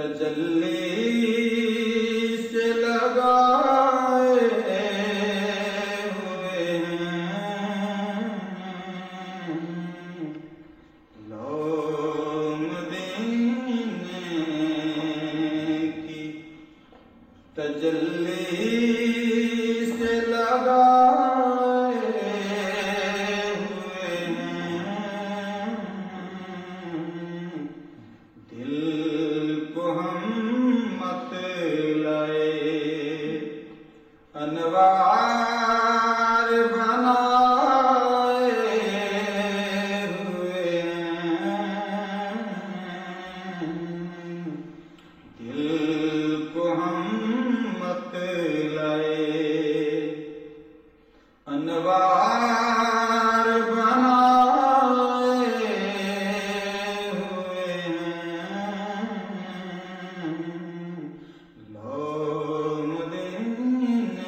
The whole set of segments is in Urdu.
تجلی سے لگائے ہوئے ہیں لو مدینے کی تجلی سے لگائے ہوئے ہیں دل کو ہم مت لائے انوار بنائے ہوئے ہیں دل کو ہم مت لائے انوار بنائے ہوئے ہیں لو مدینے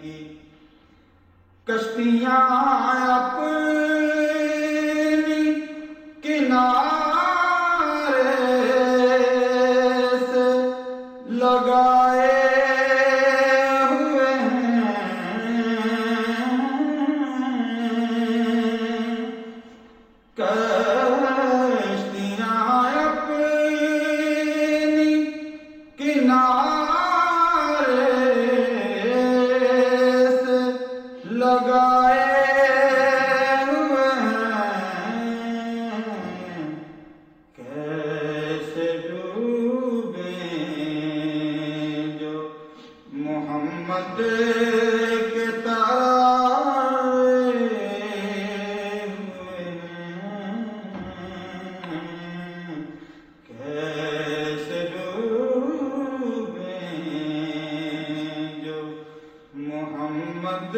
کی کشتیاں اپنی کنارے سے لگائے ہوئے ہیں کشتیاں اپنی کنارے سے لگائے ہوئے ہیں کیسے ڈوبیں جو محمد کے تارے ہوئے ہیں کیسے ڈوبیں جو محمد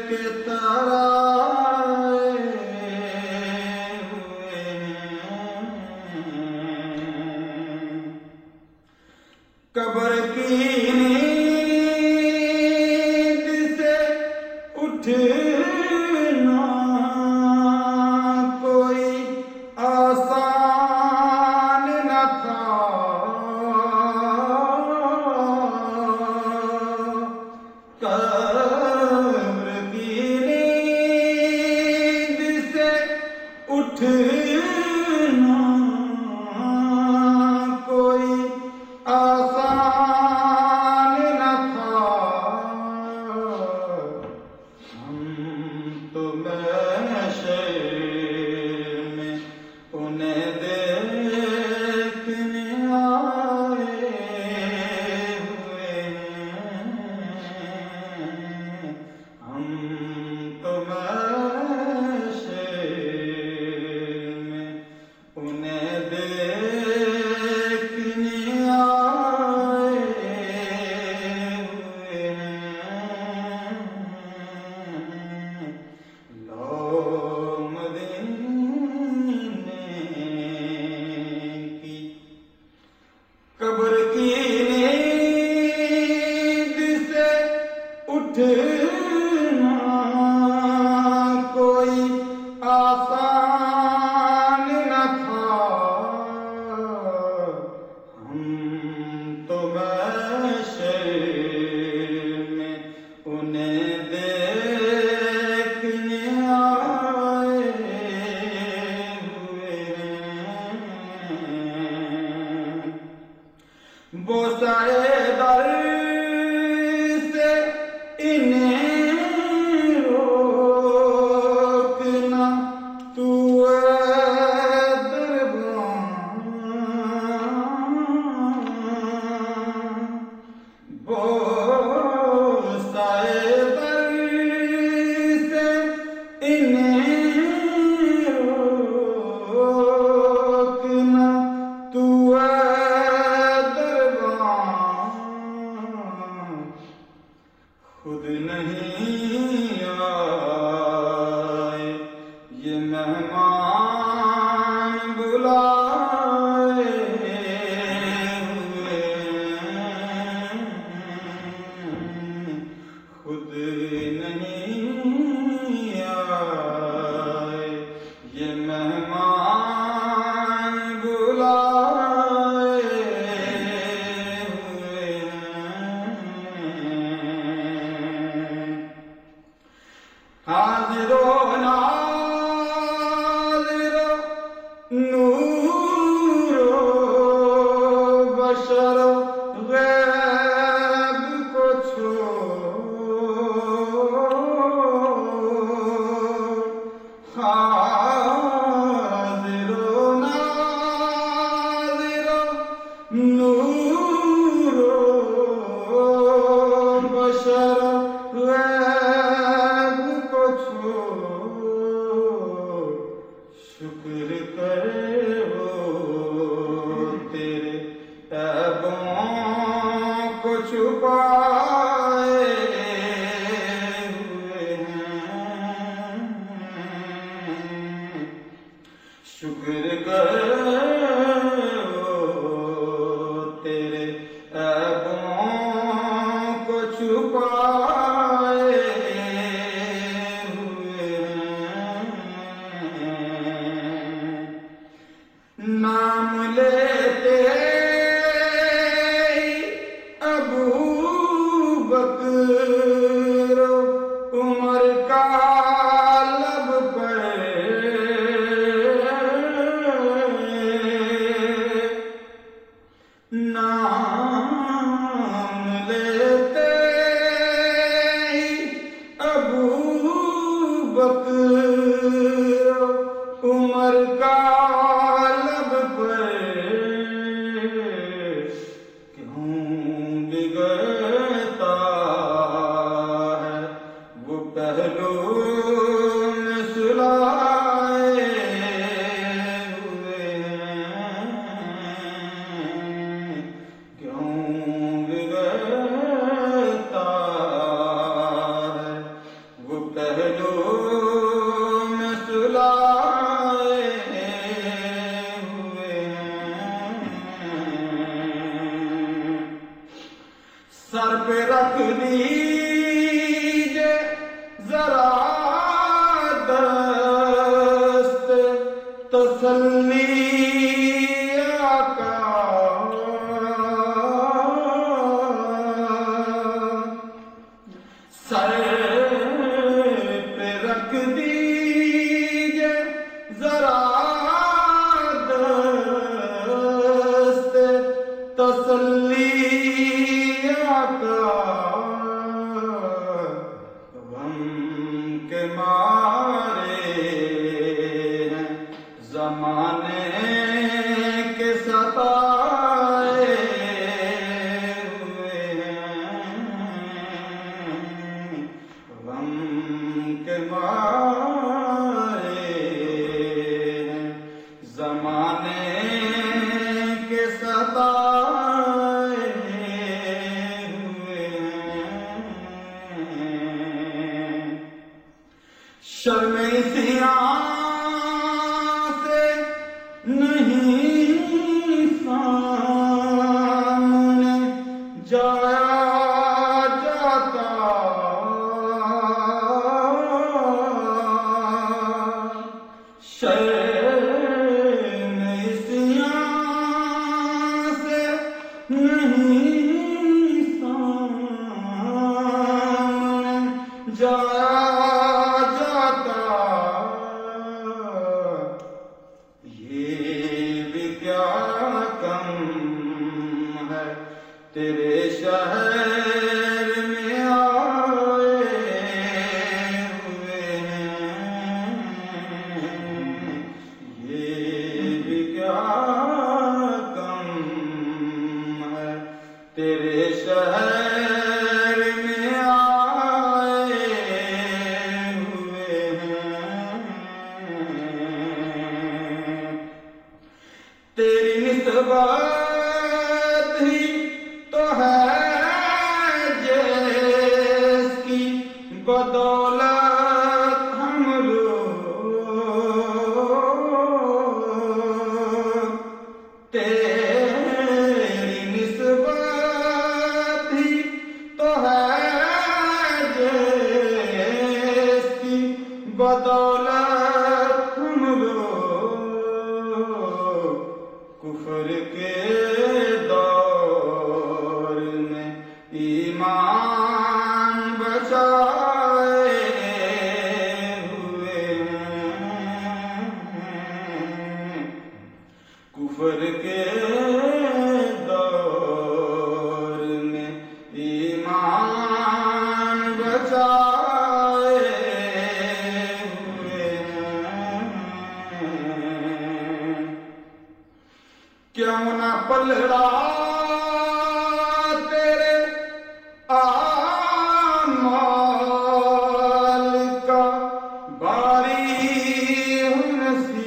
کے تارے ہوئے ہیں قبر کی نیند سے اٹھنا کوئی آسان نہ تھا قبر کی نیند سے اٹھنا کوئی آسان نہ تھا ہم تو محشر میں انہیں دیکھنے آئے ہوئے ہیں ہم تو محشر میں انہیں دیکھنے آئے ہوئے ہیں لو مدینے کی قبر کی نیند سے اٹھنا کوئی آسان نہ تھا ہم تو محشر میں انہیں دیکھنے آئے ہوئے ہیں بوسائے در سے انہیں روکنا تو بوسائے در سے انہیں روکنا تو خود نہیں آئے یہ مہمان بلائے ہوئے ہیں خود نہیں آئے یہ مہمان پہلو میں سلائے ہوئے ہیں، کیوں بگڑتا ہے وہ پہلو میں سلائے ہوئے ہیں، سر پہ رکھ دیجئے ذرا دست تسلی آقا، سر پہ رکھ دیجئے ذرا دست تسلی آقا، غم کے مارے ہیں زمانے کے ستائے ہوئے ہیں، غم کے مارے ہیں زمانے کے ستائے ہوئے ہیں، شرم سیاں سے نہیں سامنے جایا جاتا، شرم سیاں سے نہیں سامنے جایا جاتا، یہ بھی کیا کم ہے تیرے شہر میں آئے ہوئے ہیں، یہ بھی کیا کم ہے تیرے شہر میں آئے ہوئے ہیں، تیری نسبت ہی تو ہے جس کی بدولت ہم لوگ، تیری نسبت ہی تو ہے جس کی بدولت ہم لوگ، کفر کے دور میں ایمان بچائے ہوئے ہیں، کفر کے دور میں ایمان بچائے ہوئے ہیں، کیوں نہ پلڑا تیرے اعمال کا باری نصیب،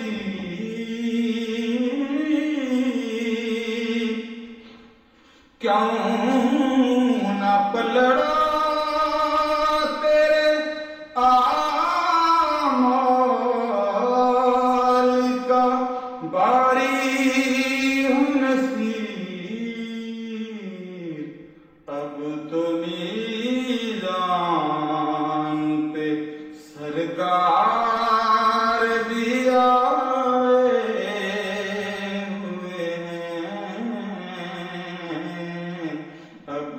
کیوں نہ پلڑا تیرے اعمال کا باری نصیب، اب تو میزان پہ سرکار بھی آئے ہوئے ہیں، اب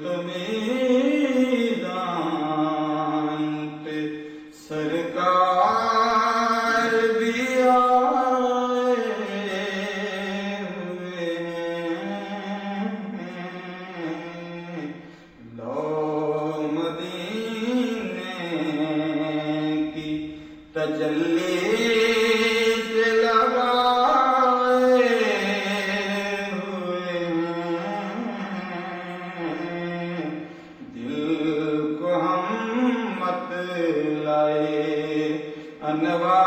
تو میزان پہ سرکار بھی آئے ہوئے ہیں، لو مدینے کی تجلی سے لگائے ہوئے ہیں، دل کو ہم مت بتلائے انوار